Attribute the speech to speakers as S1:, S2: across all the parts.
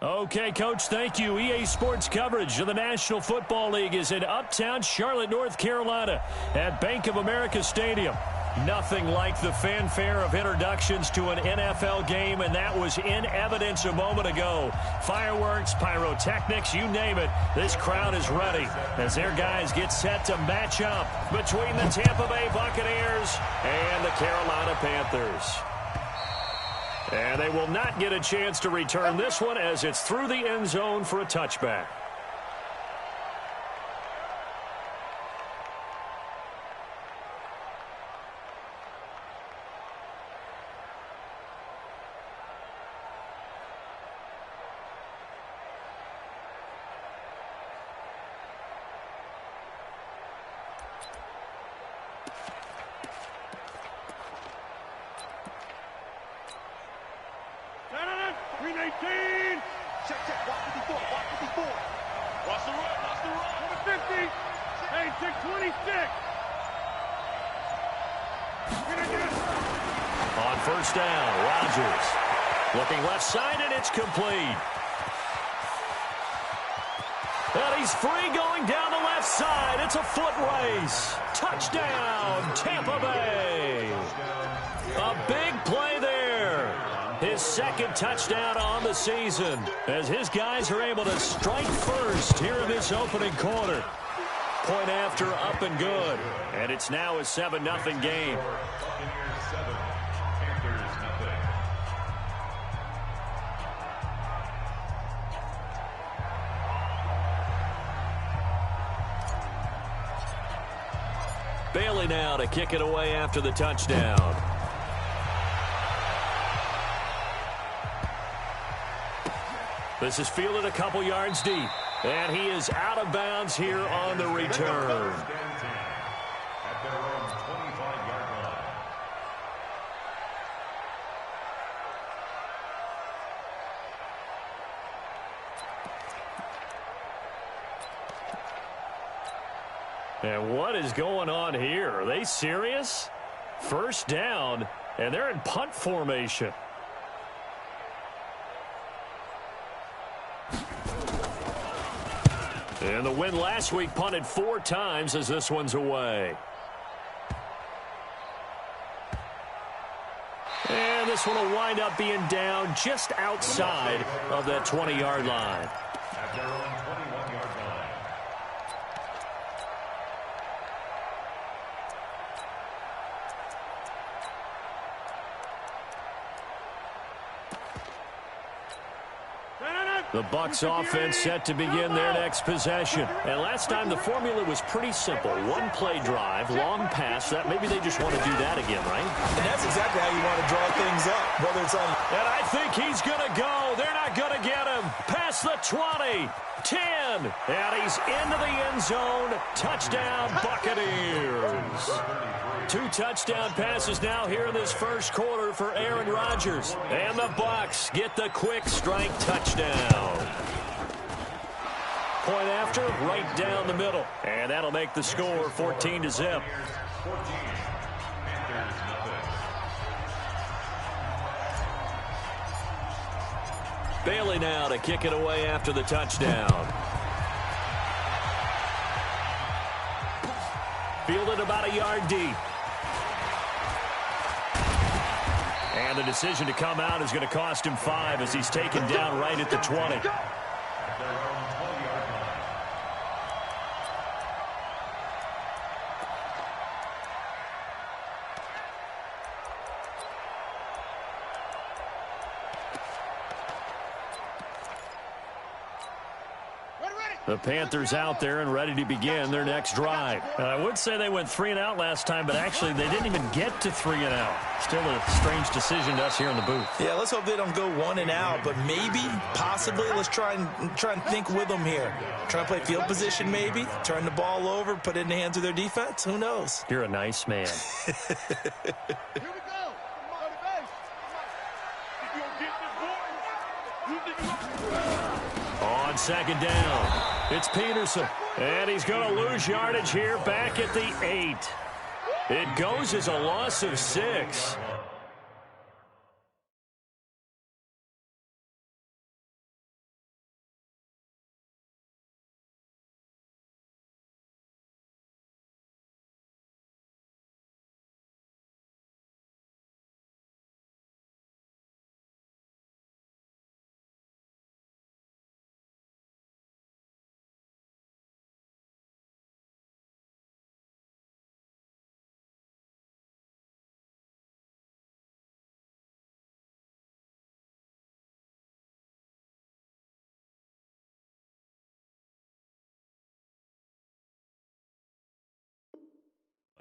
S1: Okay, Coach, thank you. EA Sports coverage of the National Football League is in uptown Charlotte, North Carolina at Bank of America Stadium. Nothing like the fanfare of introductions to an NFL game, and that was in evidence a moment ago. Fireworks, pyrotechnics, you name it. This crowd is ready as their guys get set to match up between the Tampa Bay Buccaneers and the Carolina Panthers. And they will not get a chance to return this one as it's through the end zone for a touchback.
S2: On first down, Rodgers looking left side, and it's complete. And he's free going down the left side. It's a foot race. Touchdown, Tampa Bay. A big play there. His second touchdown on the season as his guys are able to strike first here in this opening quarter. Point after, up and good. And it's now a 7-0 game. Bailey now to kick it away after the touchdown. This is fielded a couple yards deep. And he is out of bounds here on the return. And what is going on here? Are they serious? First down, and they're in punt formation. And the win last week punted 4 times as this one's away. And this one will wind up being down just outside of that 20-yard line.
S3: At their own 21-yard line.
S1: The Bucs offense set to begin their next possession. And last time the formula was pretty simple. One play drive, long pass. That maybe they just want to do that again, right?
S4: And that's exactly how you want to draw things up, whether it's on.
S1: And I think he's going to go. They're not going to get him. Past the 20, 10, and he's into the end zone. Touchdown, Buccaneers. 2 touchdown passes now here in this first quarter for Aaron Rodgers. And the Bucs get the quick strike touchdown. Point after, right down the middle. And that'll make the score 14-0. Bailey now to kick it away after the touchdown. Fielded about a yard deep. And the decision to come out is going to cost him 5 as he's taken down right at the 20. The Panthers out there and ready to begin their next drive. I would say they went 3 and out last time, but actually they didn't even get to 3 and out. Still a strange decision to us here in the booth.
S4: Yeah, let's hope they don't go 1 and out, but maybe, possibly, let's try and think with them here. Try and play field position maybe, turn the ball over, put it in the hands of their defense. Who knows?
S1: You're a nice man.
S5: Here we go.
S1: On second down, it's Peterson. And he's going to lose yardage here back at the 8. It goes as a loss of 6.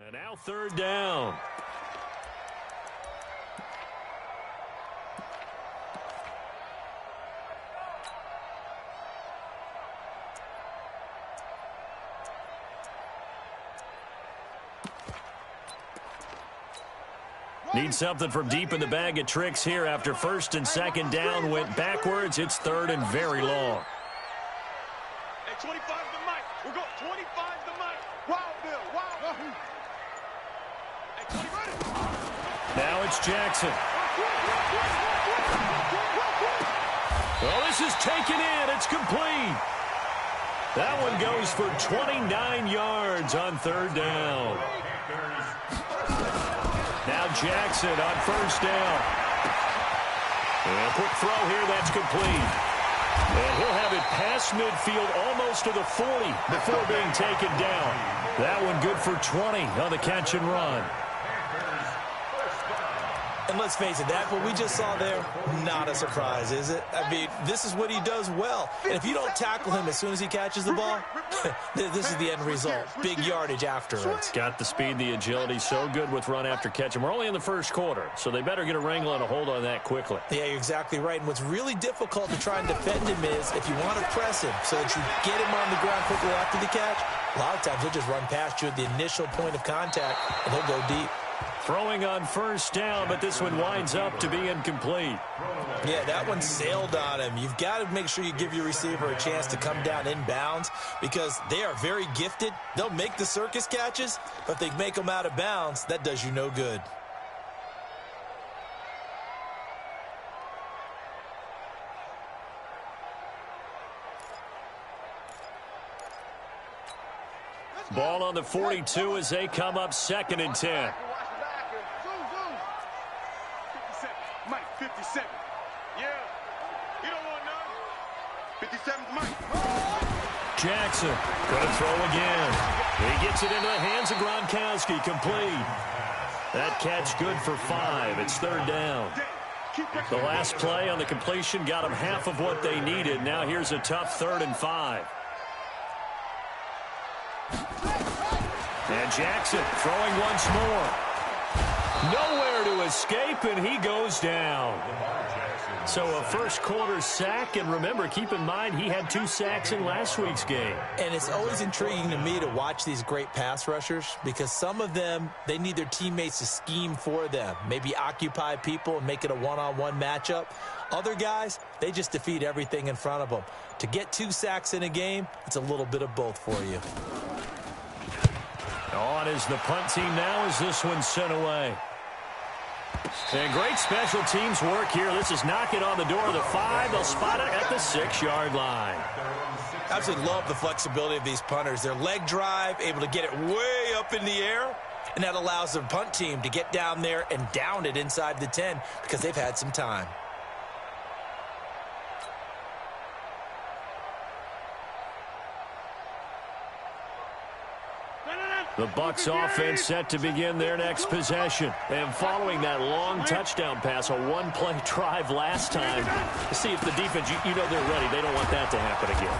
S1: And now third down. Need something from deep in the bag of tricks here after first and second down went backwards. It's third and very long.
S5: Hey, 25 the mic. We're going 25 the mic. Wow, Bill. Wow. Hey, 20.
S1: Now it's Jackson. Well, this is taken in. It's complete. That one goes for 29 yards on third down. Now Jackson on first down. And a quick throw here, that's complete. And he'll have it past midfield almost to the 40 before being taken down. That one good for 20 on the catch and run.
S4: And let's face it, that what we just saw there, not a surprise, is it? I mean, this is what he does well. And if you don't tackle him as soon as he catches the ball, this is the end result. Big yardage afterwards.
S1: Got the speed, the agility, so good with run after catch. And we're only in the first quarter, so they better get a wrangle and a hold on that quickly.
S4: Yeah, you're exactly right. And what's really difficult to try and defend him is if you want to press him so that you get him on the ground quickly after the catch, a lot of times he'll just run past you at the initial point of contact, and he'll go deep.
S1: Throwing on first down, but this one winds up to be incomplete.
S4: Yeah, that one sailed on him. You've got to make sure you give your receiver a chance to come down inbounds because they are very gifted. They'll make the circus catches, but if they make them out of bounds, that does you no good.
S1: Ball on the 42 as they come up second and 10.
S5: 57. Yeah. You don't want none. 57's Mike.
S1: Jackson going to throw again. He gets it into the hands of Gronkowski. Complete. That catch good for 5. It's third down. The last play on the completion got them half of what they needed. Now here's a tough third and 5. And Jackson throwing once more. Nowhere to escape, and he goes down. So a first quarter sack, and remember, keep in mind, he had 2 sacks in last week's game.
S4: And it's always intriguing to me to watch these great pass rushers because some of them, they need their teammates to scheme for them, maybe occupy people and make it a one-on-one matchup. Other guys, they just defeat everything in front of them. To get 2 sacks in a game, it's a little bit of both for you.
S1: On is the punt team now as this one's sent away. And great special teams work here. This is knocking on the door of the 5. They'll spot it at the 6-yard line.
S4: I absolutely love the flexibility of these punters. Their leg drive, able to get it way up in the air, and that allows the punt team to get down there and down it inside the 10 because they've had some time.
S1: The Bucs offense set to begin their next possession. And following that long touchdown pass, a one-play drive last time, to see if the defense, you know they're ready. They don't want that to happen again.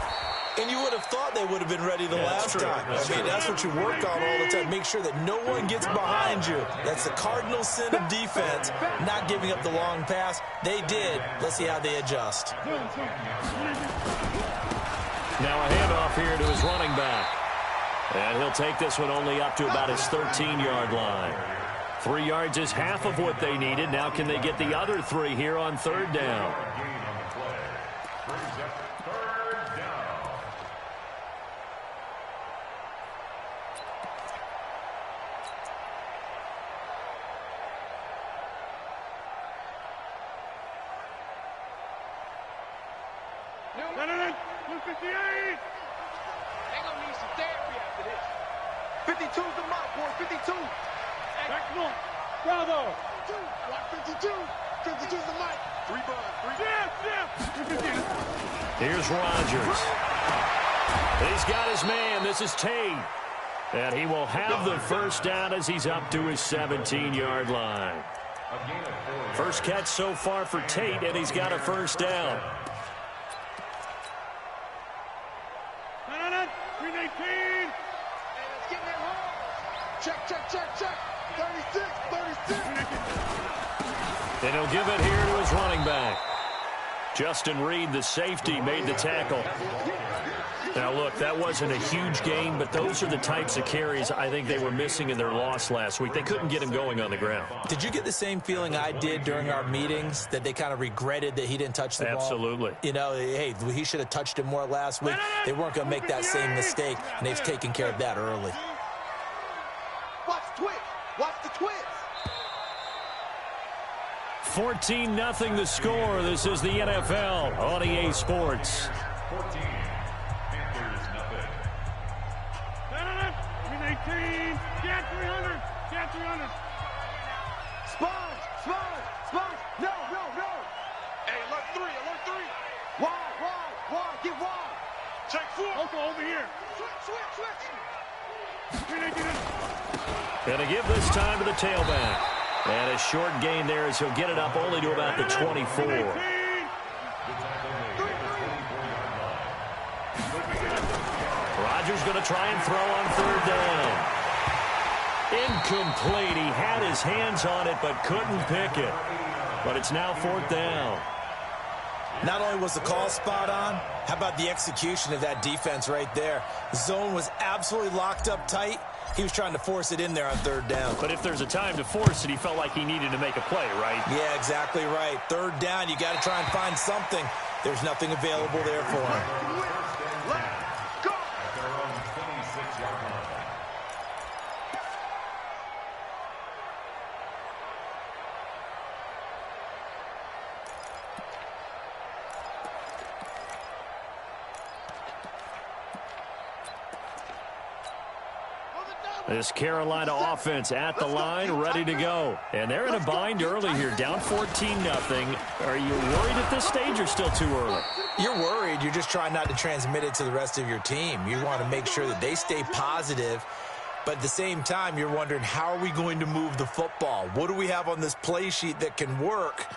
S4: And you would have thought they would have been ready the last time. That's what you work on all the time. Make sure that no one gets behind you. That's the cardinal sin of defense, not giving up the long pass. They did. Let's see how they adjust.
S1: Now a handoff here to his running back. And he'll take this one only up to about his 13-yard line. 3 yards is half of what they needed. Now can they get the other 3 here on third down?
S5: No, 158. 52's the mark, boy. 52. Maximum. Bravo. 52. 52's the mic. 3 bars. 3. Yeah.
S1: Here's Rodgers. He's got his man. This is Tate. And he will have the first down as he's up to his 17-yard line. First catch so far for Tate, and he's got a first down.
S5: 319. Check, check, check, check. 36, 36.
S1: And he'll give it here to his running back. Justin Reed, the safety, made the tackle. Now, look, that wasn't a huge gain, but those are the types of carries I think they were missing in their loss last week. They couldn't get him going on the ground.
S4: Did you get the same feeling I did during our meetings, that they kind of regretted that he didn't touch the ball?
S1: Absolutely.
S4: You know, hey, he should have touched it more last week. They weren't going to make that same mistake, and they've taken care of that early.
S5: Watch the twitch. Watch the twitch.
S1: 14-0 the score. This is the NFL on EA Sports.
S3: 14. Panthers, nothing.
S2: 18. Get 300. Get 300.
S5: Sponge, sponge, sponge. No, no, no. Hey, alert 3, alert 3. Wide, get wide. Check 4.
S2: Okay, over here.
S5: Switch.
S1: Gonna give this time to the tailback. And a short gain there as he'll get it up only to about the 24. Rodgers going to try and throw on third down. Incomplete. He had his hands on it but couldn't pick it. But it's now fourth down.
S4: Not only was the call spot on, how about the execution of that defense right there? The zone was absolutely locked up tight. He was trying to force it in there on third down.
S1: But if there's a time to force it, he felt like he needed to make a play, right?
S4: Yeah, exactly right. Third down, you got to try and find something. There's nothing available there for him.
S3: At their own 26-yard line.
S1: This Carolina offense at the line, ready to go. And they're in a bind early here, down 14-0. Are you worried at this stage or still too early?
S4: You're worried. You're just trying not to transmit it to the rest of your team. You want to make sure that they stay positive. But at the same time, you're wondering, how are we going to move the football? What do we have on this play sheet that can work?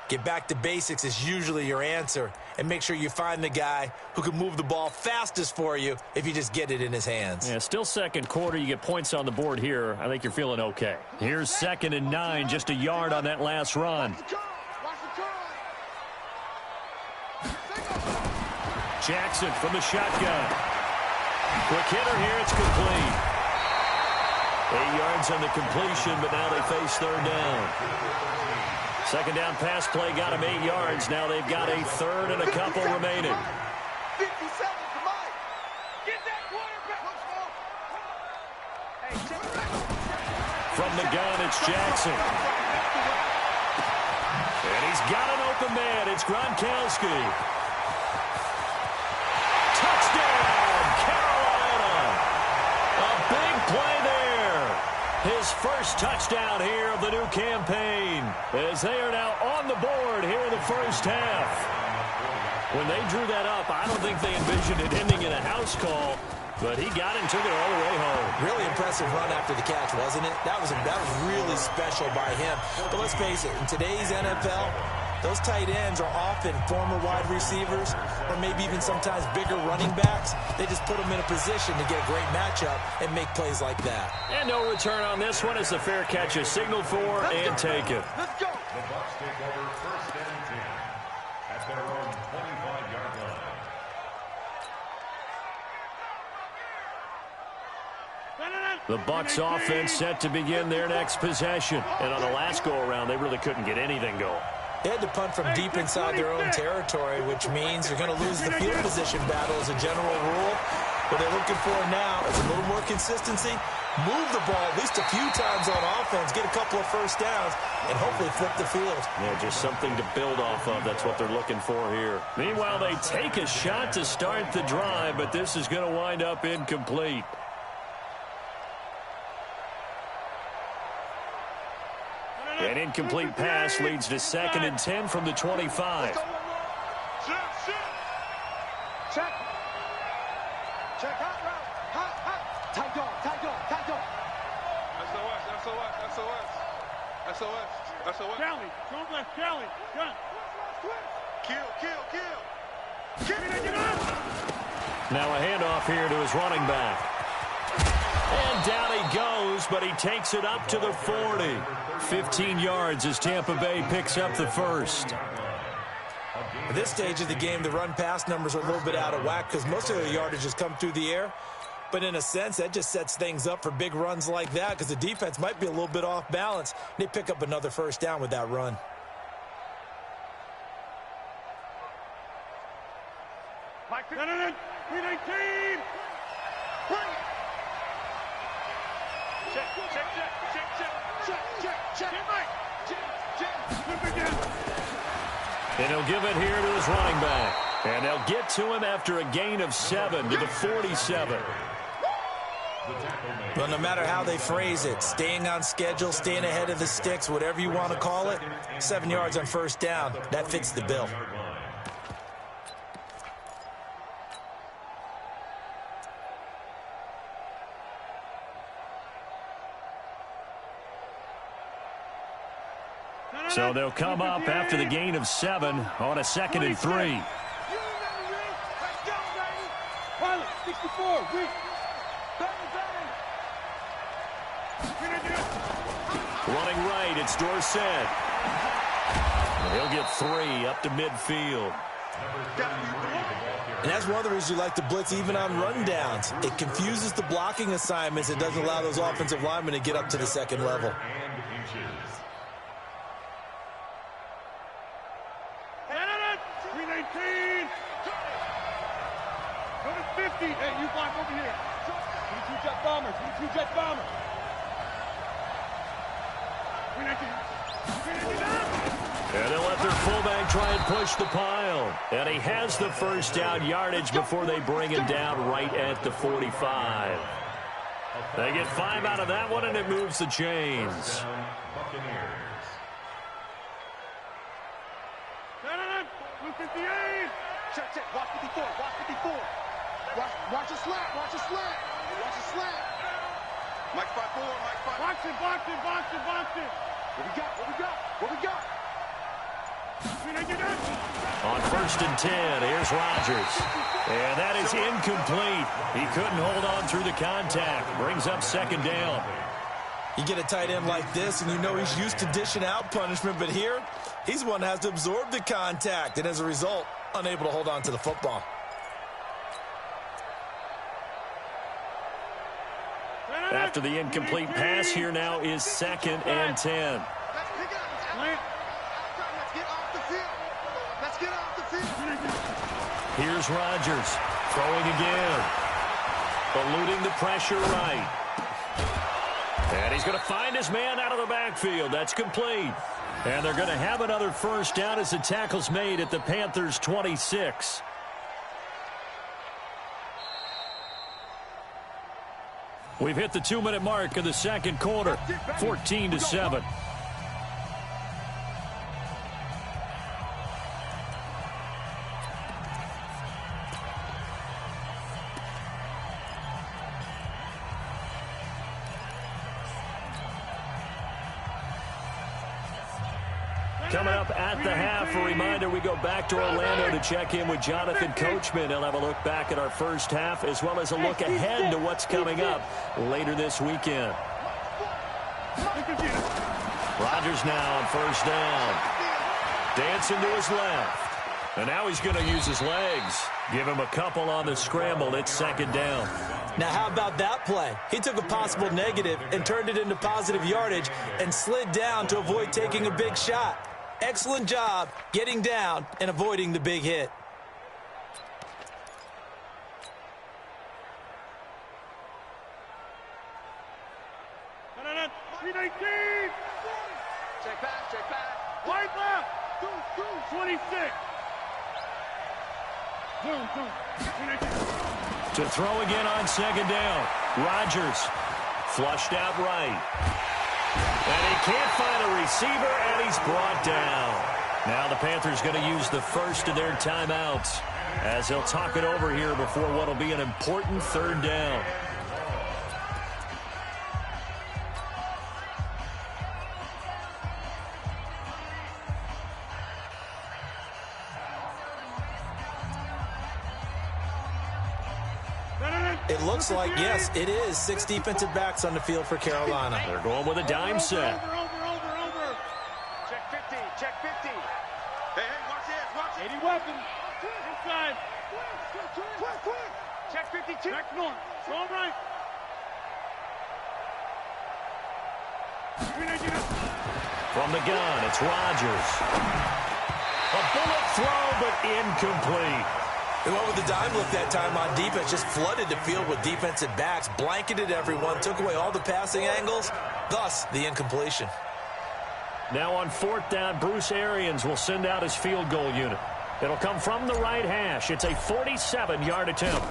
S4: Get back to basics is usually your answer. And make sure you find the guy who can move the ball fastest for you if you just get it in his hands.
S1: Yeah, still second quarter. You get points on the board here. I think you're feeling okay. Here's 2nd and 9, just a yard on that last run. Jackson from the shotgun. Quick hitter here. It's complete. 8 yards on the completion, but now they face third down. Second down pass play got him 8 yards. Now they've got a third and a couple remaining.
S5: 50 seconds to Mike. Get that quarterback.
S1: From the gun, it's Jackson. And he's got an open man. It's Gronkowski. Touchdown, Carolina. A big play there. His first touchdown here of the new campaign, as they are now on the board here in the first half. When they drew that up, I don't think they envisioned it ending in a house call, but he got it and took it all the way home.
S4: Really impressive run after the catch, wasn't it? That was really special by him. But let's face it, in today's NFL, those tight ends are often former wide receivers or maybe even sometimes bigger running backs. They just put them in a position to get a great matchup and make plays like that.
S1: And no return on this one as the fair catch is signaled for and taken.
S5: Let's go.
S3: The Bucs take over 1st and 10 at their own 25-yard line.
S1: The Bucs offense set to begin their next possession. And on the last go-around, they really couldn't get anything going.
S4: They had to punt from deep inside their own territory, which means they're going to lose the field position battle as a general rule. What they're looking for now is a little more consistency, move the ball at least a few times on offense, get a couple of first downs, and hopefully flip the field.
S1: Yeah, just something to build off of. That's what they're looking for here. Meanwhile, they take a shot to start the drive, but this is going to wind up incomplete. An incomplete pass leads to 2nd and 10 from the 25.
S5: Check. Check hot route. Hot. Tight dog. SOS.
S2: Kelly, don't let Kelly. Gun.
S5: Kill.
S1: Now a handoff here to his running back. And down he goes yards, but he takes it up to the 40. 15 yards as Tampa Bay picks up the first.
S4: At this stage of the game, the run-pass numbers are a little bit out of whack because most of the yardage has come through the air. But in a sense, that just sets things up for big runs like that because the defense might be a little bit off balance. They pick up another first down with that run.
S5: Mike, 319. Check, Mike. Check.
S1: And he'll give it here to his running back. And they'll get to him after a gain of 7 to the 47.
S4: Well, no matter how they phrase it, staying on schedule, staying ahead of the sticks, whatever you want to call it, 7 yards on first down, that fits the bill.
S1: So they'll come up after the gain of 7 on a 2nd and 3.
S5: Let's go, baby. Pilot, 64.
S1: Running right, it's Dorsett. And he'll get 3 up to midfield.
S4: And that's one of the reasons you like to blitz even on rundowns. It confuses the blocking assignments. It doesn't allow those offensive linemen to get up to the second level.
S5: 319. Go to 50. Hey, you block over here. 22 jet bombers. 22 jet bombers. 319.
S1: And they'll let their fullback try and push the pile. And he has the first down yardage before they bring him down right at the 45. They get 5 out of that one, and it moves the chains.
S5: Check. Watch 54. Watch a slant. Watch a slant. Mike 5-4. Box it. What we got?
S1: On 1st and 10, here's Rodgers. And that is incomplete. He couldn't hold on through the contact. Brings up 2nd down.
S4: You get a tight end like this, and you know he's used to dishing out punishment, but here, he's the one that has to absorb the contact, and as a result, unable to hold on to the football.
S1: After the incomplete pass, here now is 2nd and 10. Here's Rodgers throwing again. Eluding the pressure right. And he's going to find his man out of the backfield. That's complete. And they're going to have another first down as the tackle's made at the Panthers' 26. We've hit the 2-minute mark of the second quarter, 14-7. Coming up at the half, a reminder, we go back to Orlando to check in with Jonathan Coachman. He'll have a look back at our first half as well as a look ahead to what's coming up later this weekend. Rodgers now on first down. Dancing to his left. And now he's going to use his legs. Give him a couple on the scramble. It's 2nd down.
S4: Now, how about that play? He took a possible negative and turned it into positive yardage and slid down to avoid taking a big shot. Excellent job getting down and avoiding the big hit.
S5: Check back. Right left. 26.
S1: To throw again on 2nd down. Rodgers flushed out right. And he can't find a receiver, and he's brought down. Now the Panthers going to use the first of their timeouts as they'll talk it over here before what will be an important 3rd down.
S4: It looks like, yes, it is 6 defensive backs on the field for Carolina.
S1: They're going with a dime set.
S5: Over. Check 50. Check 50. Hey, watch this. Watch it. 80 weapons. Inside. Quick. Check 52. Back north. All right.
S1: From the gun, it's Rodgers. A bullet throw, but incomplete.
S4: They went with the dime look that time on defense, just flooded the field with defensive backs, blanketed everyone, took away all the passing angles, thus the incompletion.
S1: Now on 4th down, Bruce Arians will send out his field goal unit. It'll come from the right hash. It's a 47-yard attempt.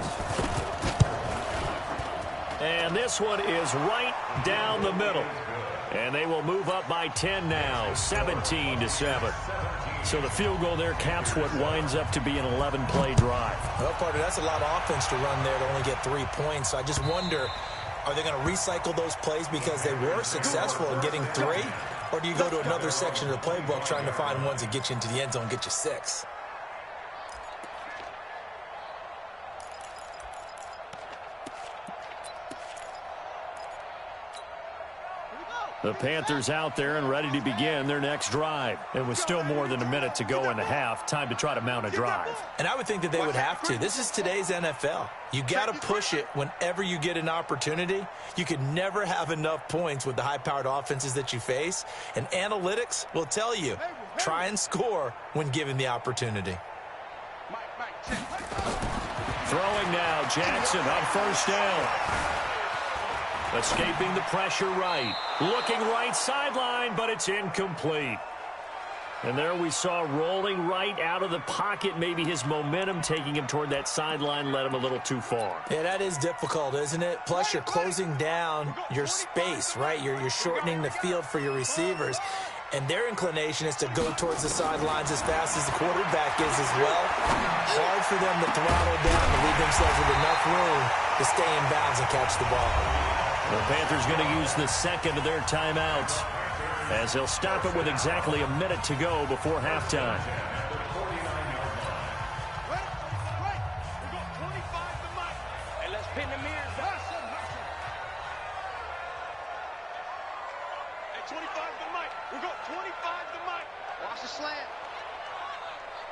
S1: And this one is right down the middle. And they will move up by 10 now, 17-7. So the field goal there caps what winds up to be an 11-play drive.
S4: Well, partner, that's a lot of offense to run there to only get 3 points. So I just wonder, are they going to recycle those plays because they were successful in getting 3? Or do you go to another section of the playbook trying to find ones that get you into the end zone and get you 6?
S1: The Panthers out there and ready to begin their next drive. It was still more than a minute to go in the half. Time to try to mount a drive.
S4: And I would think that they would have to. This is today's NFL. You got to push it whenever you get an opportunity. You can never have enough points with the high-powered offenses that you face. And analytics will tell you, try and score when given the opportunity.
S1: Throwing now, Jackson on 1st down. Escaping the pressure right. Looking right sideline, but it's incomplete. And there we saw rolling right out of the pocket. Maybe his momentum taking him toward that sideline led him a little too far.
S4: Yeah, that is difficult, isn't it? Plus, you're closing down your space, right? You're shortening the field for your receivers. And their inclination is to go towards the sidelines as fast as the quarterback is as well. Hard for them to throttle down and leave themselves with enough room to stay in bounds and catch the ball.
S1: The Panthers going to use the second of their timeouts as they'll stop it with exactly a minute to go before halftime.
S5: Hey, let's pin the mirrors. Hey, 25 to Mike. We got 25 to Mike. Watch the slant.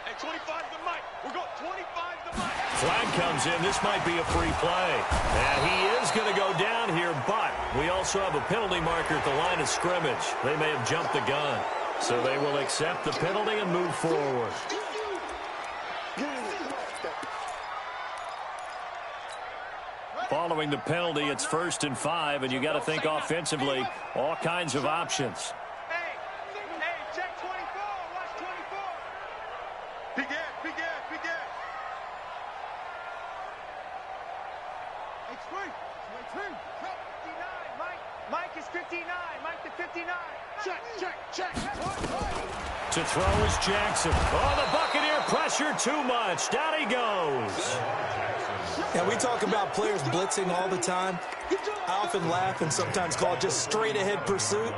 S5: Hey, 25 to Mike. We got 25 to Mike.
S1: Flag comes in. This might be a free play. And he is going to go down here, but we also have a penalty marker at the line of scrimmage. They may have jumped the gun. So they will accept the penalty and move forward. Following the penalty, it's 1st and 5, and you got to think offensively, all kinds of options.
S5: Hey, check 24. Watch 24. Big air. It's free. 59. Mike is 59. Mike to 59. Check.
S1: To throw is Jackson. Oh, the Buccaneer pressure too much. Down he goes.
S4: Now, we talk about players blitzing all the time. I often laugh and sometimes call it just straight-ahead pursuit.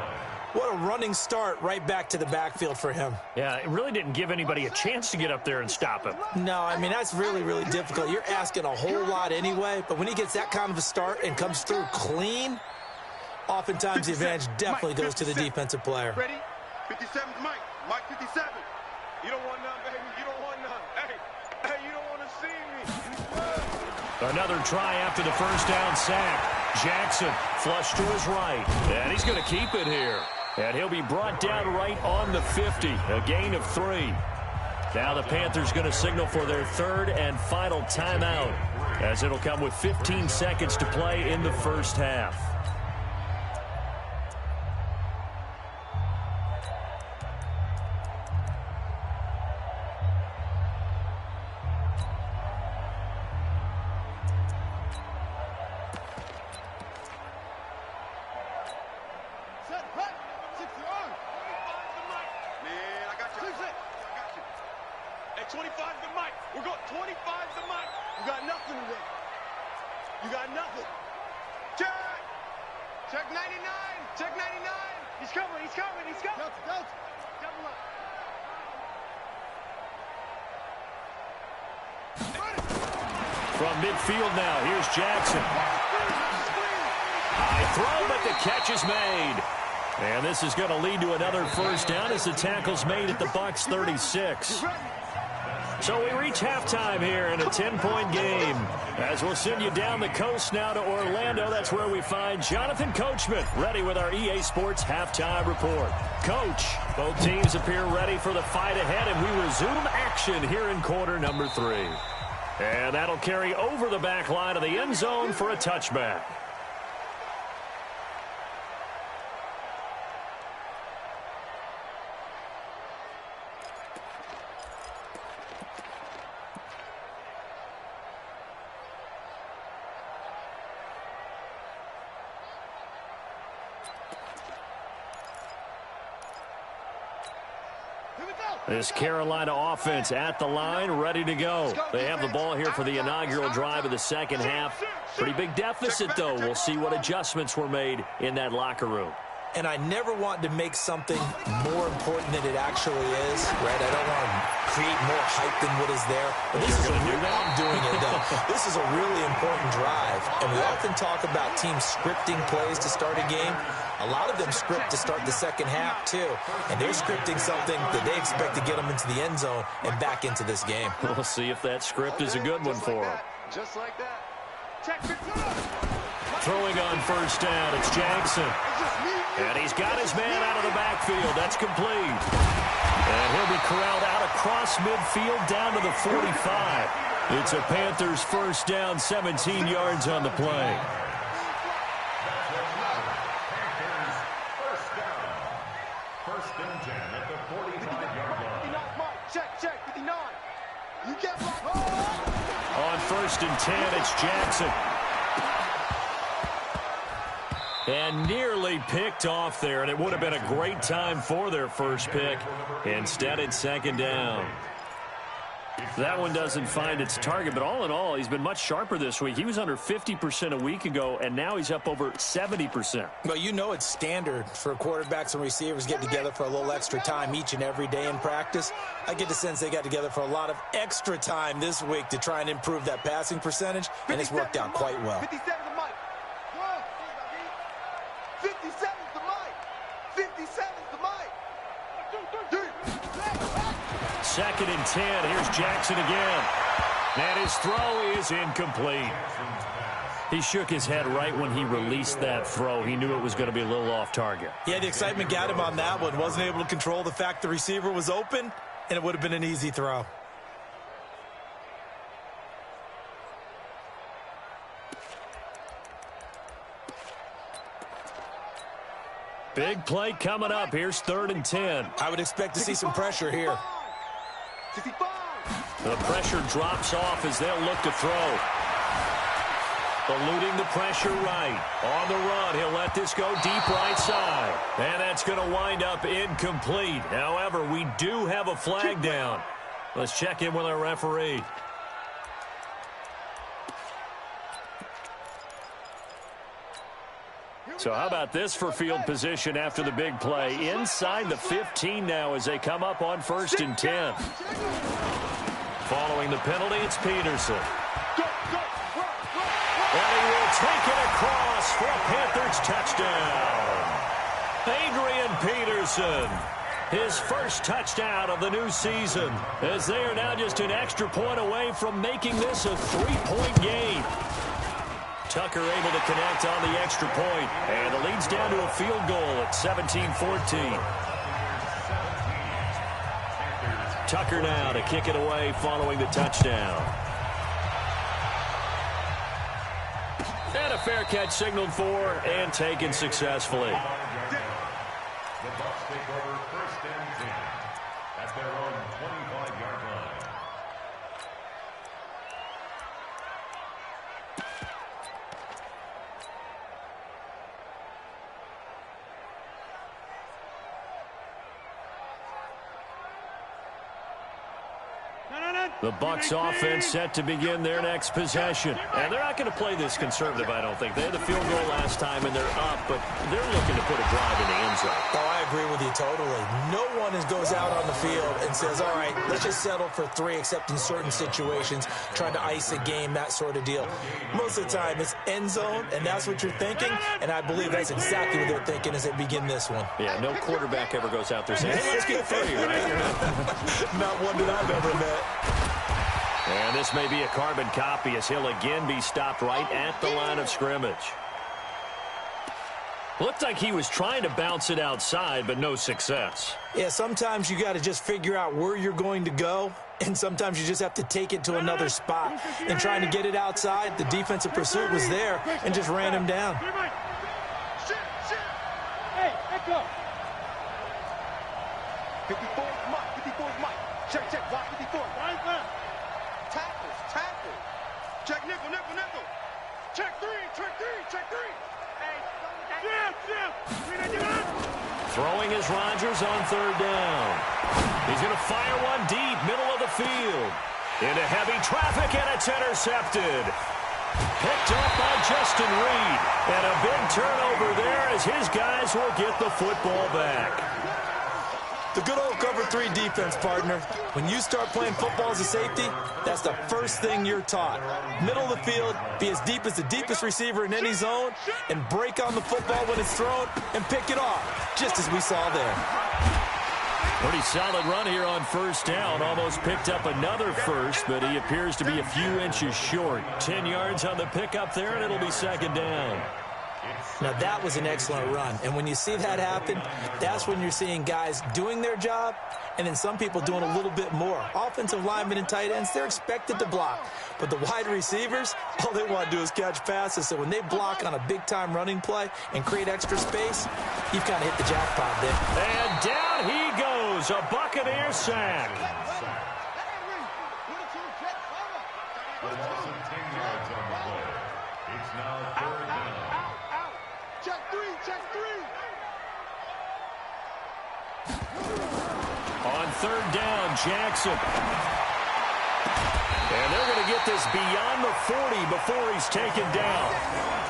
S4: What a running start right back to the backfield for him.
S1: Yeah, it really didn't give anybody a chance to get up there and stop him.
S4: No, I mean, that's really, really difficult. You're asking a whole lot anyway, but when he gets that kind of a start and comes through clean, oftentimes the advantage definitely goes to the defensive player.
S5: Ready? 57 Mike. Mike 57. You don't want none, baby. You don't want none. Hey, you don't want to see me.
S1: Another try after the 1st down sack. Jackson flush to his right, and he's going to keep it here. And he'll be brought down right on the 50, a gain of 3. Now the Panthers going to signal for their 3rd and final timeout, as it'll come with 15 seconds to play in the 1st half. From midfield now, here's Jackson. High throw, but the catch is made. And this is going to lead to another first down as the tackle's made at the Bucs 36. So we reach halftime here in a 10-point game. As we'll send you down the coast now to Orlando, that's where we find Jonathan Coachman ready with our EA Sports halftime report. Coach, both teams appear ready for the fight ahead, and we resume action here in quarter number 3. And that'll carry over the back line of the end zone for a touchback. This Carolina offense at the line, ready to go. They have the ball here for the inaugural drive of the second half. Pretty big deficit, though. We'll see what adjustments were made in that locker room.
S4: And I never want to make something more important than it actually is, right? I don't want to create more hype than what is there. But this is I'm doing it, though. This is a really important drive. And we often talk about teams scripting plays to start a game. A lot of them script to start the second half, too. And they're scripting something that they expect to get them into the end zone and back into this game.
S1: We'll see if that script is a good one for them.
S5: Just like that. Check 15.
S1: Throwing on first down, it's Jackson. And he's got his man out of the backfield. That's complete. And he'll be corralled out across midfield down to the 45. It's a Panthers first down, 17 yards on the play.
S3: First and 10 at the 45-yard line.
S5: Check, 59. You get
S1: On first and 10, it's Jackson. And nearly picked off there, and it would have been a great time for their first pick. Instead, it's second down. That one doesn't find its target, but all in all, he's been much sharper this week. He was under 50% a week ago, and now he's up over 70%.
S4: Well, you know it's standard for quarterbacks and receivers getting together for a little extra time each and every day in practice. I get the sense they got together for a lot of extra time this week to try and improve that passing percentage, and it's worked out quite well.
S5: 57 the mic. 57 the mic. 57 the mic.
S1: Second and 10. Here's Jackson again. And his throw is incomplete. He shook his head right when he released that throw. He knew it was going to be a little off target.
S4: Yeah, the excitement got him on that one. Wasn't able to control the fact the receiver was open, and it would have been an easy throw.
S1: Big play coming up. Here's third and 10.
S4: I would expect to see some pressure here.
S5: 65.
S1: The pressure drops off as they'll look to throw. Eluding the pressure right. On the run, he'll let this go deep right side. And that's going to wind up incomplete. However, we do have a flag down. Let's check in with our referee. So how about this for field position after the big play? Inside the 15 now as they come up on first and 10. Following the penalty, it's Peterson. And he will take it across for a Panthers touchdown. Adrian Peterson, his first touchdown of the new season, as they are now just an extra point away from making this a 3-point game. Tucker able to connect on the extra point, and the lead's down to a field goal at 17-14. Tucker now to kick it away following the touchdown. And a fair catch signaled for and taken successfully.
S3: The Bucs take over first and 10 at their own 25-yard line.
S5: No.
S1: The Bucs offense set to begin their next possession. And they're not going to play this conservative, I don't think. They had the field goal last time, and they're up, but they're looking to put a drive in the end zone.
S4: Oh, I agree with you totally. No one goes out on the field and says, all right, let's just settle for 3, except in certain situations, trying to ice a game, that sort of deal. Most of the time, it's end zone, and that's what you're thinking, and I believe that's exactly what they're thinking as they begin this one.
S1: Yeah, no quarterback ever goes out there saying, hey, let's get free, right?
S4: Not one that I've ever met.
S1: And this may be a carbon copy as he'll again be stopped right at the line of scrimmage. Looked like he was trying to bounce it outside, but no success.
S4: Yeah, sometimes you got to just figure out where you're going to go, and sometimes you just have to take it to another spot. And trying to get it outside, the defensive pursuit was there and just ran him down.
S5: Hey, let's go. 54 is Mike. 54 is Mike. Check. Watch 54. Right. Tackle. Check nickel. Check three. Hey,
S1: Throwing is Rodgers on third down. He's going to fire one deep, middle of the field. Into heavy traffic, and it's intercepted. Picked up by Justin Reed. And a big turnover there as his guys will get the football back.
S4: The good old cover 3 defense, partner. When you start playing football as a safety, that's the first thing you're taught. Middle of the field, be as deep as the deepest receiver in any zone, and break on the football when it's thrown and pick it off, just as we saw there.
S1: Pretty solid run here on first down. Almost picked up another first, but he appears to be a few inches short. 10 yards on the pickup there, and it'll be second down.
S4: Now, that was an excellent run. And when you see that happen, that's when you're seeing guys doing their job and then some people doing a little bit more. Offensive linemen and tight ends, they're expected to block. But the wide receivers, all they want to do is catch passes. So when they block on a big-time running play and create extra space, you've kind of hit the jackpot there.
S1: And down he goes, a Buccaneer sack.
S3: It's now third down.
S5: Check three.
S1: On third down, Jackson. And they're going to get this beyond the 40 before he's taken down.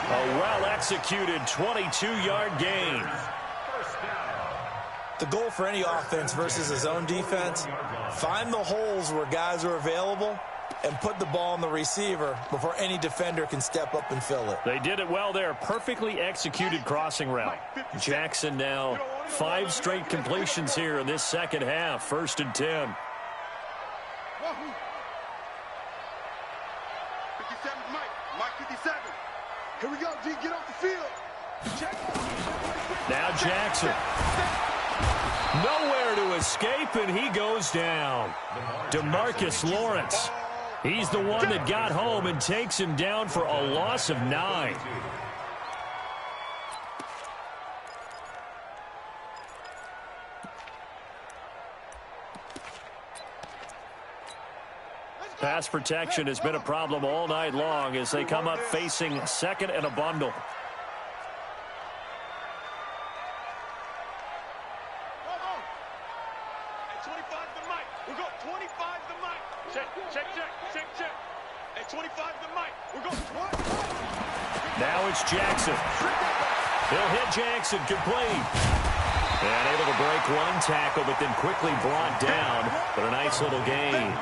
S1: A well-executed 22-yard gain.
S4: The goal for any offense versus a zone defense, find the holes where guys are available and put the ball on the receiver before any defender can step up and fill it.
S1: They did it well there. Perfectly executed crossing route. Jackson now 5 straight completions here in this second half. 1st and 10.
S5: 57, Mike 57. Here we go, G. Get off the field. Check.
S1: Now Jackson. Nowhere to escape, and he goes down. DeMarcus Lawrence. He's the one that got home and takes him down for a loss of 9. Pass protection has been a problem all night long as they come up facing second and a bundle. Now it's Jackson. He'll hit Jackson complete. And able to break one tackle, but then quickly brought down. But a nice little gain.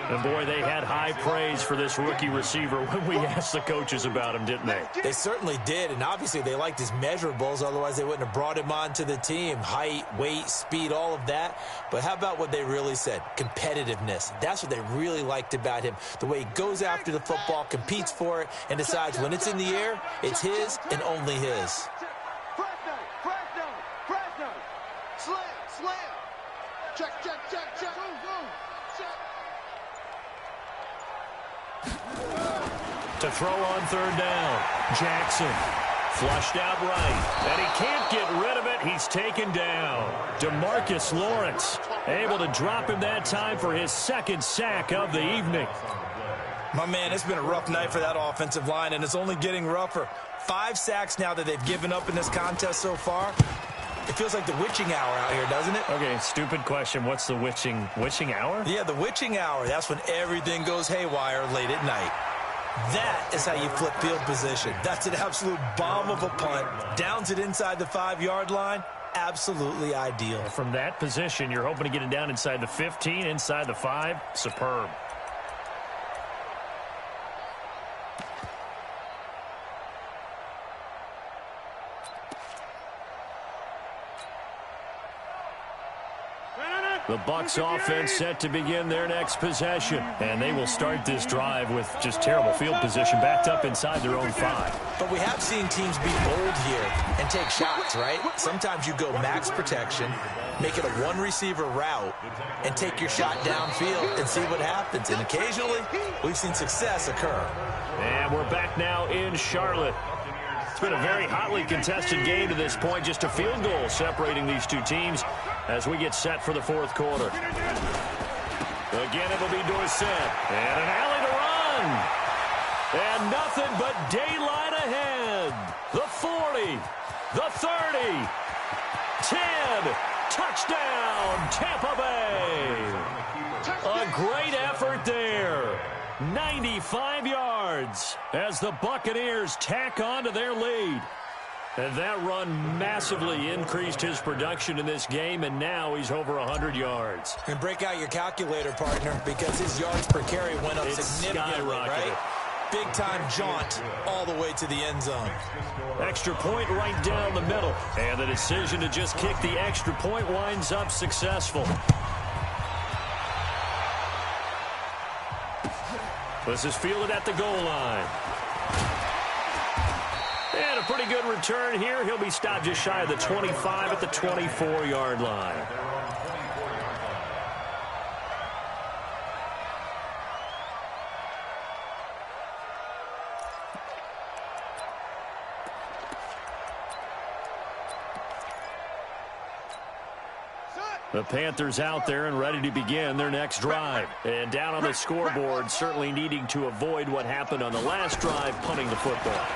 S1: And, boy, they had high praise for this rookie receiver when we asked the coaches about him, didn't they?
S4: They certainly did, and obviously they liked his measurables. Otherwise, they wouldn't have brought him onto the team. Height, weight, speed, all of that. But how about what they really said? Competitiveness. That's what they really liked about him. The way he goes after the football, competes for it, and decides when it's in the air, it's his and only his.
S5: Slam. Check.
S1: To throw on third down, Jackson flushed out right, and he can't get rid of it. He's taken down. DeMarcus Lawrence able to drop him that time for his 2nd sack of the evening.
S4: My man, it's been a rough night for that offensive line, and it's only getting rougher. 5 sacks now that they've given up in this contest so far. It feels like the witching hour out here, doesn't it?
S1: Okay, stupid question. What's the witching hour?
S4: Yeah, the witching hour. That's when everything goes haywire late at night. That is how you flip field position. That's an absolute bomb of a punt. Downs it inside the 5-yard line. Absolutely ideal.
S1: From that position, you're hoping to get it down inside the 15, inside the 5. Superb. The Bucs offense set to begin their next possession. And they will start this drive with just terrible field position, backed up inside their own 5.
S4: But we have seen teams be bold here and take shots, right? Sometimes you go max protection, make it a one-receiver route, and take your shot downfield and see what happens. And occasionally, we've seen success occur.
S1: And we're back now in Charlotte. It's been a very hotly contested game to this point. Just a field goal separating these two teams as we get set for the fourth quarter. Again, it'll be Dorsett. And an alley to run. And nothing but daylight ahead. The 40. The 30. 10. Touchdown, Tampa Bay. A great effort there. 95 yards as the Buccaneers tack on to their lead. And that run massively increased his production in this game, and now he's over 100 yards.
S4: And break out your calculator, partner, because his yards per carry went up significantly, right? Big-time jaunt all the way to the end zone.
S1: Extra point right down the middle. And the decision to just kick the extra point winds up successful. This is fielded at the goal line. And a pretty good return here. He'll be stopped just shy of the 25 at the 24-yard line. The Panthers out there and ready to begin their next drive. And down on the scoreboard, certainly needing to avoid what happened on the last drive, punting the football.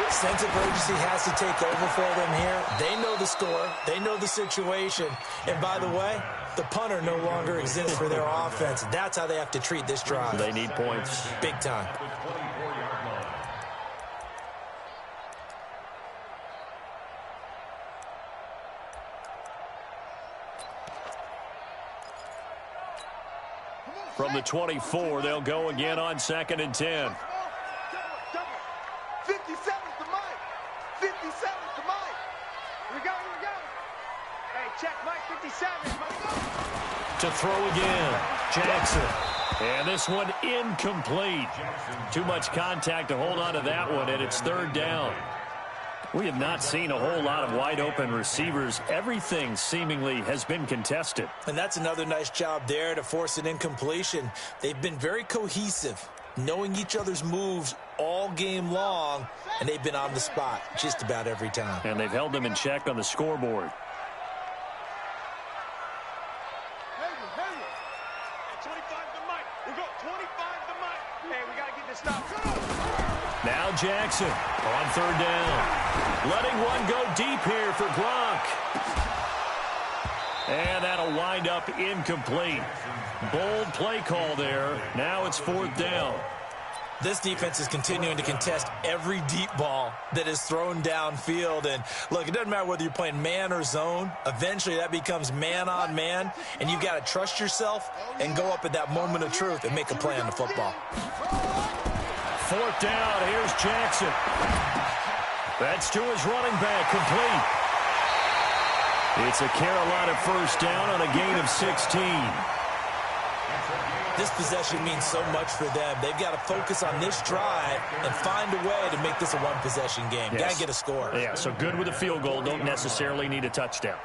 S4: Sense of urgency has to take over for them here. They know the score. They know the situation. And by the way, the punter no longer exists for their offense. That's how they have to treat this drive.
S1: They need points.
S4: Big time.
S1: From the 24, they'll go again on 2nd and 10.
S5: 57's the mic. 57's the mic. Here we go. Hey, check Mike 57.
S1: To throw again, Jackson. And this one incomplete. Too much contact to hold on to that one, and it's 3rd down. We have not seen a whole lot of wide-open receivers. Everything seemingly has been contested.
S4: And that's another nice job there to force an incompletion. They've been very cohesive, knowing each other's moves all game long, and they've been on the spot just about every time.
S1: And they've held them in check on the scoreboard. Now Jackson on 3rd down. Letting one go deep here for Gronk. And that'll wind up incomplete. Bold play call there. Now it's 4th down.
S4: This defense is continuing to contest every deep ball that is thrown downfield. And, look, it doesn't matter whether you're playing man or zone. Eventually that becomes man on man. And you've got to trust yourself and go up at that moment of truth and make a play on the football.
S1: 4th down. Here's Jackson. That's to his running back. Complete. It's a Carolina 1st down on a gain of 16.
S4: This possession means so much for them. They've got to focus on this drive and find a way to make this a one-possession game.
S1: Yes.
S4: Got to get a score.
S1: Yeah, so good with a field goal. Don't necessarily need a touchdown.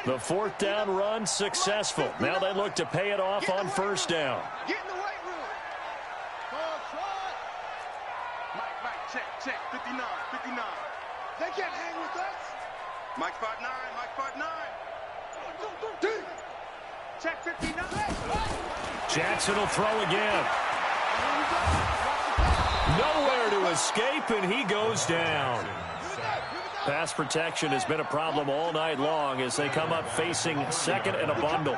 S1: The 4th down run successful. Now they look to pay it off on 1st down.
S5: Get in the weight room. Mike, check. 59. They can't hang with us. Mike 5'9", Mike 5'9". Check 59.
S1: Jackson will throw again. Nowhere to escape, and he goes down. Pass protection has been a problem all night long as they come up facing second and a bundle.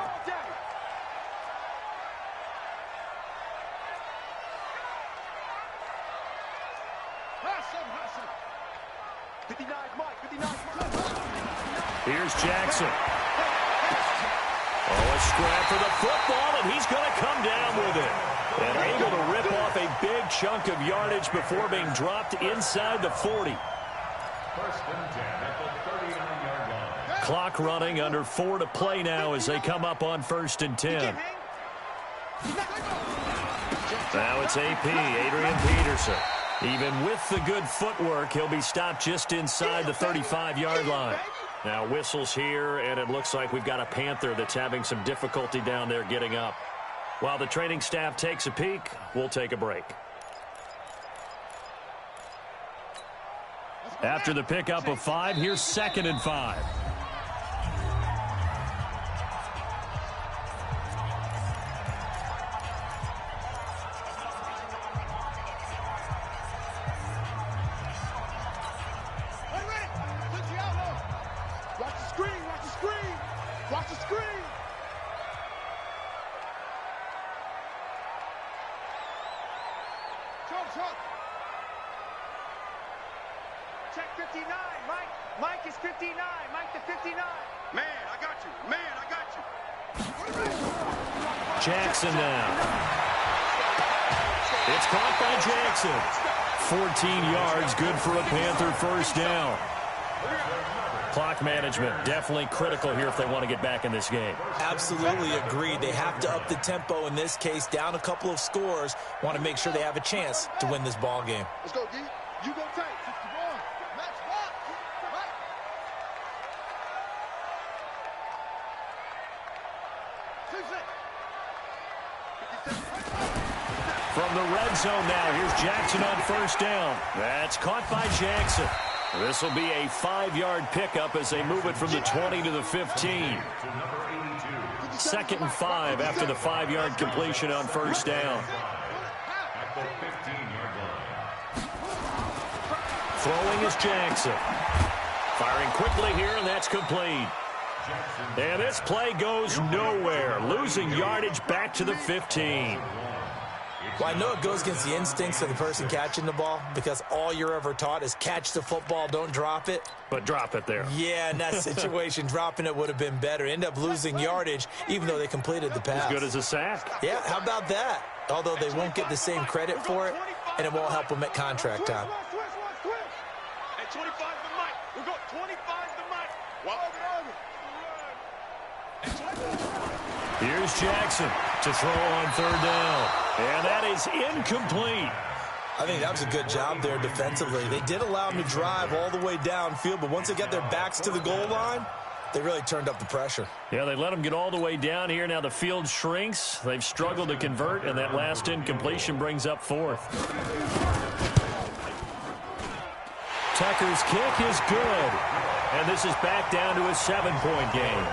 S1: Here's Jackson. Oh, a scrap for the football, and he's going to come down with it. And able to rip off a big chunk of yardage before being dropped inside the 40.
S3: First and 10 at the 39-yard line.
S1: Clock running, under 4 to play now as they come up on first and 10. Now it's AP, Adrian Peterson. Even with the good footwork, he'll be stopped just inside the 35-yard line. Now whistles here, and it looks like we've got a Panther that's having some difficulty down there getting up. While the training staff takes a peek, we'll take a break. After the pickup of 5, here's second and 5.
S5: Watch the screen. Check 59, Mike. Mike is 59. Mike to 59. Man, I got you. Man, I got you.
S1: Jackson now. It's caught by Jackson. 14 yards, good for a Panther first down. Clock management definitely critical here if they want to get back in this game.
S4: Absolutely agreed. They have to up the tempo in this case, down a couple of scores. Want to make sure they have a chance to win this ball game.
S5: Let's go, D. You go tight. 61. Match box. Right.
S1: From the red zone now, here's Jackson on first down. That's caught by Jackson. This will be a 5-yard pickup as they move it from the 20 to the 15. Second and 5 after the 5-yard completion on first down.
S3: At the 15-yard line.
S1: Throwing is Jackson. Firing quickly here, and that's complete. And this play goes nowhere. Losing yardage back to the 15.
S4: Well, I know it goes against the instincts of the person catching the ball because all you're ever taught is catch the football, don't drop it.
S1: But drop it there.
S4: Yeah, in that situation, dropping it would have been better. End up losing yardage, even though they completed the pass.
S1: As good as a sack.
S4: Yeah, how about that? Although they won't get the same credit for it, and it won't help them at contract time.
S5: Hey, 25 to Mike. We go 25 to Mike.
S1: Here's Jackson to throw on third down. And that is incomplete.
S4: I think that was a good job there defensively. They did allow them to drive all the way downfield, but once they got their backs to the goal line, they really turned up the pressure.
S1: Yeah, they let them get all the way down here. Now the field shrinks. They've struggled to convert, and that last incompletion brings up fourth. Tucker's kick is good. And this is back down to a 7-point game.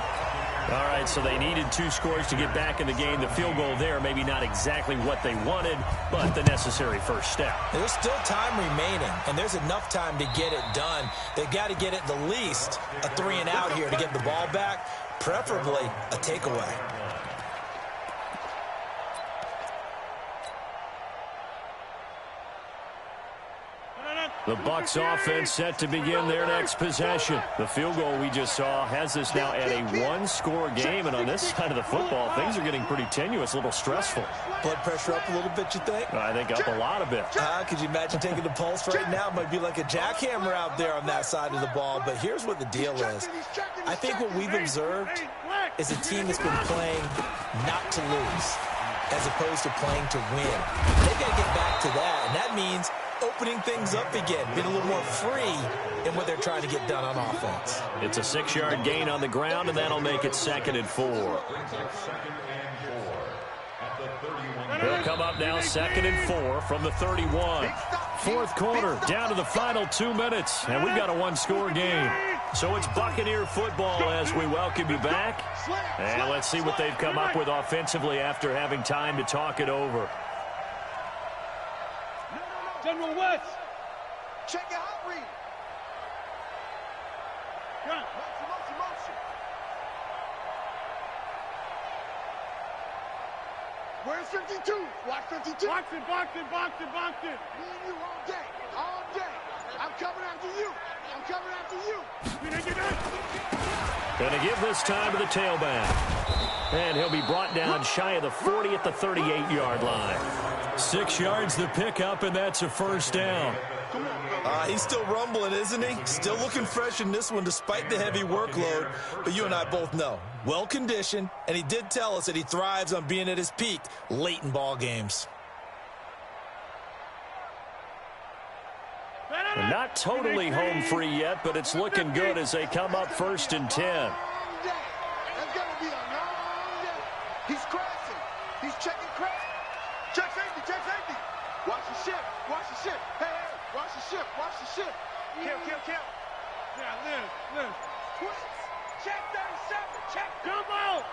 S1: All right, so they needed 2 scores to get back in the game. The field goal there, maybe not exactly what they wanted, but the necessary first step.
S4: There's still time remaining, and there's enough time to get it done. They've got to get it the least a 3-and-out here to get the ball back, preferably a takeaway.
S1: The Bucs offense set to begin their next possession. The field goal we just saw has this now at a 1-score game, and on this side of the football, things are getting pretty tenuous, a little stressful.
S4: Blood pressure up a little bit, you think?
S1: I think up a lot of it.
S4: Could you imagine taking the pulse right now? It might be like a jackhammer out there on that side of the ball, but here's what the deal is. I think what we've observed is a team that's been playing not to lose as opposed to playing to win. They've got to get back to that, and that means opening things up again, being a little more free in what they're trying to get done on offense.
S1: It's a 6-yard gain on the ground, and that'll make it 2nd and 4. They'll come up now 2nd and 4 from the 31. Fourth quarter, down to the final 2 minutes, and we've got a 1-score game. So it's Buccaneer football as we welcome you back. And let's see what they've come up with offensively after having time to talk it over.
S5: General West. Check your hot read. Where's 52? Watch 52. Box it. Me and you all day. I'm coming after you.
S1: Going to give this time to the tailback. And he'll be brought down shy of the 40 at the 38-yard line. 6 yards the pickup, and that's a first down.
S4: He's still rumbling, isn't he? Still looking fresh in this one despite the heavy workload. But you and I both know, well-conditioned, and he did tell us that he thrives on being at his peak late in ball games.
S1: Not totally home free yet, but it's looking good as they come up 1st and 10.
S5: That's going to be a long day. He's crashing. He's checking crash. Check safety. Watch the ship. Hey, watch the ship. Kill. Yeah, live. Twist. Check 37. Check. Jumbo.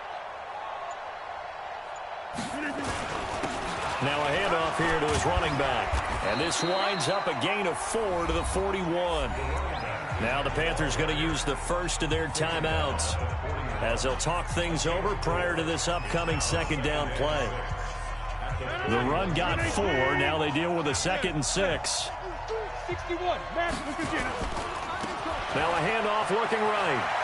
S1: Now a handoff here to his running back. And this winds up a gain of 4 to the 41. Now the Panthers going to use the first of their timeouts as they'll talk things over prior to this upcoming second down play. The run got 4. Now they deal with a 2nd and 6.
S5: 61.
S1: Now a handoff looking right.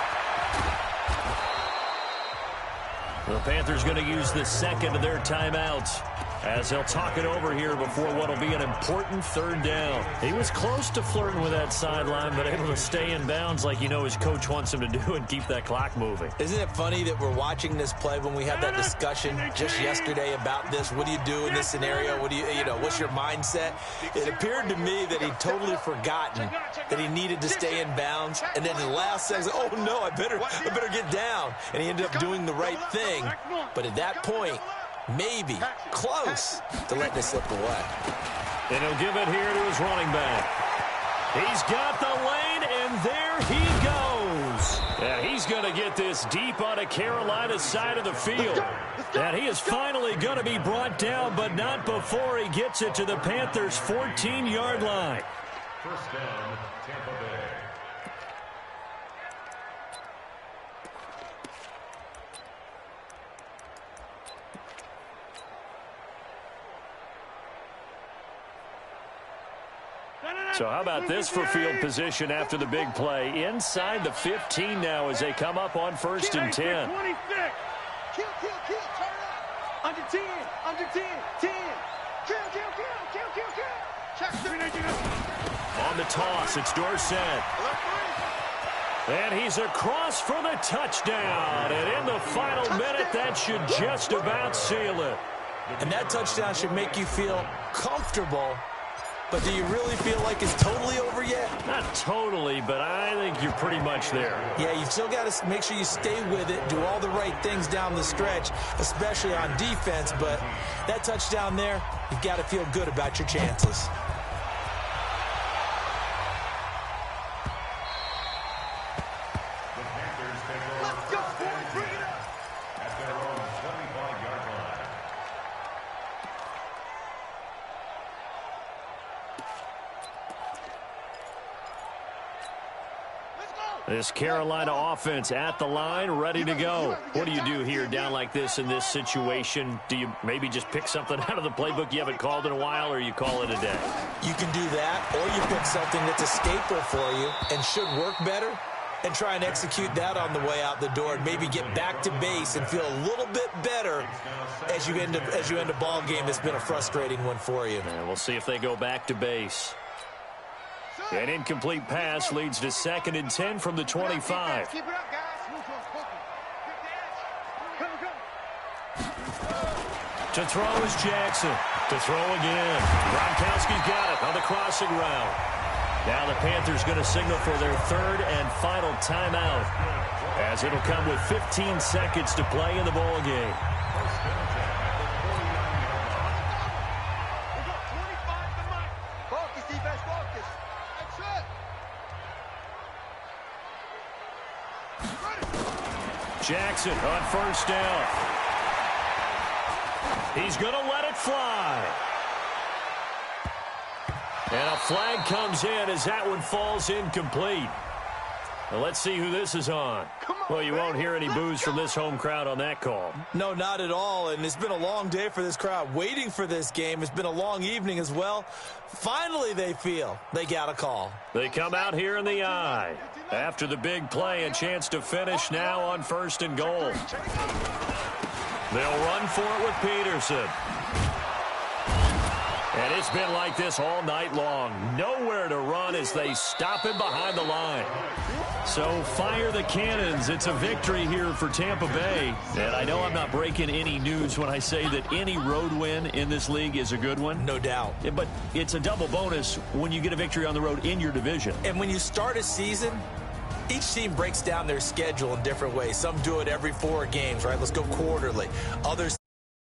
S1: The Panthers going to use the second of their timeouts as they'll talk it over here before what will be an important 3rd down. He was close to flirting with that sideline, but able to stay in bounds like you know his coach wants him to do and keep that clock moving.
S4: Isn't it funny that we're watching this play when we had that discussion just yesterday about this? What do you do in this scenario? What's your mindset? It appeared to me that he'd totally forgotten that he needed to stay in bounds, and then in the last second, oh no, I better get down. And he ended up doing the right thing. But at that point, maybe close to letting it slip away.
S1: And he'll give it here to his running back. He's got the lane, and there he goes. And he's going to get this deep on a Carolina side of the field. And he is finally going to be brought down, but not before he gets it to the Panthers' 14-yard line.
S3: First down, Tampa Bay.
S1: So how about this for field position after the big play? Inside the 15 now as they come up on 1st and 10.
S5: 26. Kill. Turn up. Under 10. 10. Kill. Check.
S1: On the toss, it's Dorsett. And he's across for the touchdown. And in the final minute, that should just about seal it.
S4: And that touchdown should make you feel comfortable. But do you really feel like it's totally over yet?
S1: Not totally, but I think you're pretty much there.
S4: Yeah, you've still got to make sure you stay with it, do all the right things down the stretch, especially on defense. But that touchdown there, you've got to feel good about your chances.
S5: Let's go, boys. Bring it up.
S3: At their own 25-yard line.
S1: This Carolina offense at the line, ready to go. What do you do here down like this in this situation? Do you maybe just pick something out of the playbook you haven't called in a while, or you call it a day?
S4: You can do that, or you pick something that's a staple for you and should work better and try and execute that on the way out the door and maybe get back to base and feel a little bit better as you end a ball game that's been a frustrating one for you.
S1: And we'll see if they go back to base. An incomplete pass leads to 2nd and 10 from the 25.
S5: Keep it up, guys.
S1: To throw is Jackson. To throw again. Gronkowski's got it on the crossing route. Now the Panthers going to signal for their 3rd and final timeout, as it'll come with 15 seconds to play in the ball game.
S5: Focus, defense, focus. That's it.
S1: Jackson on 1st down. He's going to let it fly. And a flag comes in as that one falls incomplete. Well, let's see who this is on. Well, you won't hear any boos from this home crowd on that call.
S4: No, not at all, and it's been a long day for this crowd waiting for this game. It's been a long evening as well. Finally, they feel they got a call.
S1: They come out here in the eye. After the big play, a chance to finish now on 1st and goal. They'll run for it with Peterson. And it's been like this all night long. Nowhere to run as they stop him behind the line. So fire the cannons. It's a victory here for Tampa Bay. And I know I'm not breaking any news when I say that any road win in this league is a good one.
S4: No doubt.
S1: Yeah, but it's a double bonus when you get a victory on the road in your division.
S4: And when you start a season, each team breaks down their schedule in different ways. Some do it every 4 games, right? Let's go quarterly. Others